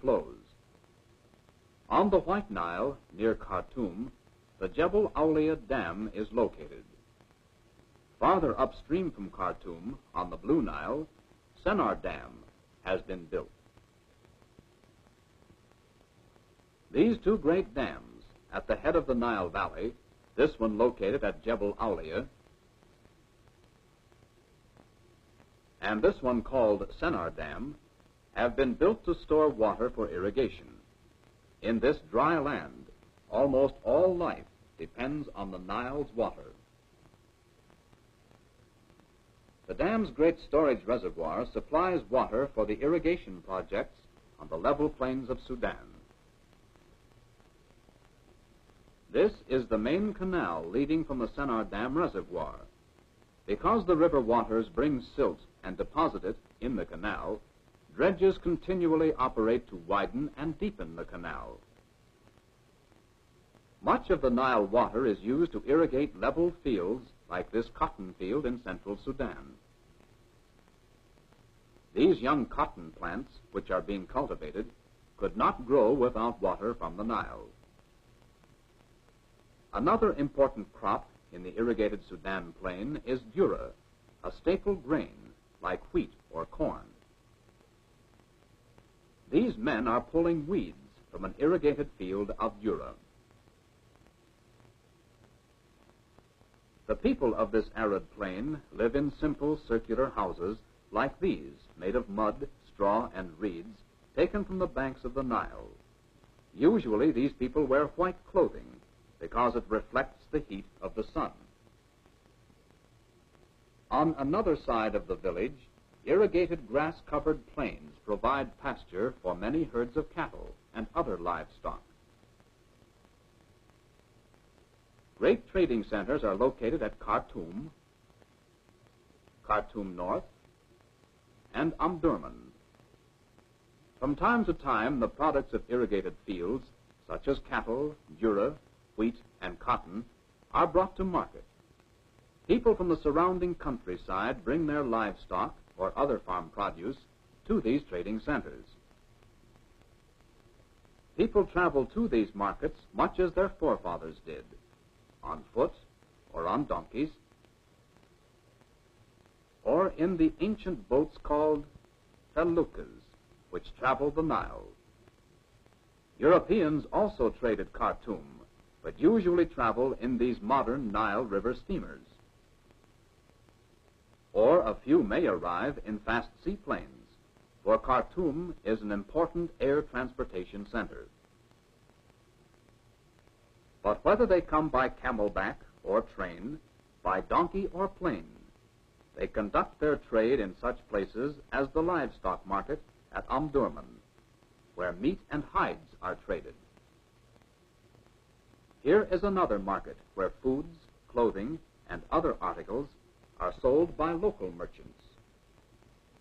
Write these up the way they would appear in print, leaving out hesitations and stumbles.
flows. On the White Nile, near Khartoum, the Jebel Aulia Dam is located. Farther upstream from Khartoum, on the Blue Nile, Sennar Dam has been built. These two great dams at the head of the Nile Valley, this one located at Jebel Aulia, and this one called Sennar Dam, have been built to store water for irrigation. In this dry land, almost all life depends on the Nile's water. The dam's great storage reservoir supplies water for the irrigation projects on the level plains of Sudan. This is the main canal leading from the Sennar Dam reservoir. Because the river waters bring silt and deposit it in the canal, dredges continually operate to widen and deepen the canal. Much of the Nile water is used to irrigate level fields like this cotton field in central Sudan. These young cotton plants, which are being cultivated, could not grow without water from the Nile. Another important crop in the irrigated Sudan plain is dura, a staple grain like wheat or corn. These men are pulling weeds from an irrigated field of dura. The people of this arid plain live in simple circular houses like these, made of mud, straw, and reeds, taken from the banks of the Nile. Usually these people wear white clothing because it reflects the heat of the sun. On another side of the village, irrigated grass-covered plains provide pasture for many herds of cattle and other livestock. Great trading centers are located at Khartoum, Khartoum North, and Omdurman. From time to time, the products of irrigated fields, such as cattle, dura, wheat, and cotton, are brought to market. People from the surrounding countryside bring their livestock or other farm produce to these trading centers. People travel to these markets much as their forefathers did, on foot or on donkeys, or in the ancient boats called feluccas, which traveled the Nile. Europeans also traded Khartoum, but usually travel in these modern Nile River steamers. Or a few may arrive in fast seaplanes, for Khartoum is an important air transportation center. But whether they come by camelback or train, by donkey or plane, they conduct their trade in such places as the livestock market at Omdurman, where meat and hides are traded. Here is another market where foods, clothing, and other articles are sold by local merchants.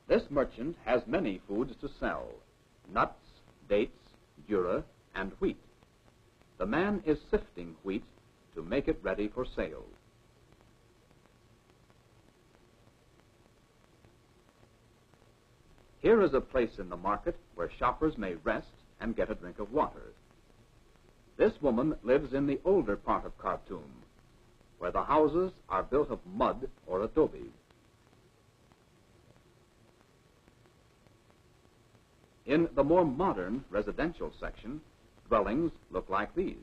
This merchant has many foods to sell: nuts, dates, dura, and wheat. The man is sifting wheat to make it ready for sale. Here is a place in the market where shoppers may rest and get a drink of water. This woman lives in the older part of Khartoum, where the houses are built of mud or adobe. In the more modern residential section, dwellings look like these.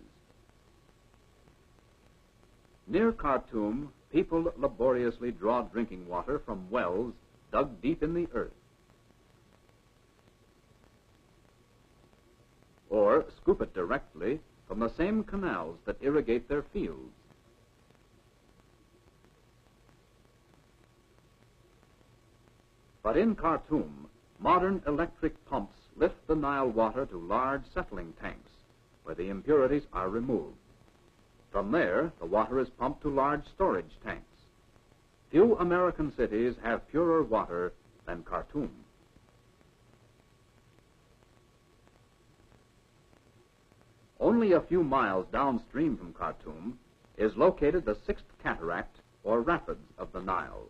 Near Khartoum, people laboriously draw drinking water from wells dug deep in the earth, or scoop it directly from the same canals that irrigate their fields. But in Khartoum, modern electric pumps lift the Nile water to large settling tanks, where the impurities are removed. From there, the water is pumped to large storage tanks. Few American cities have purer water than Khartoum. Only a few miles downstream from Khartoum is located the sixth cataract or rapids of the Nile.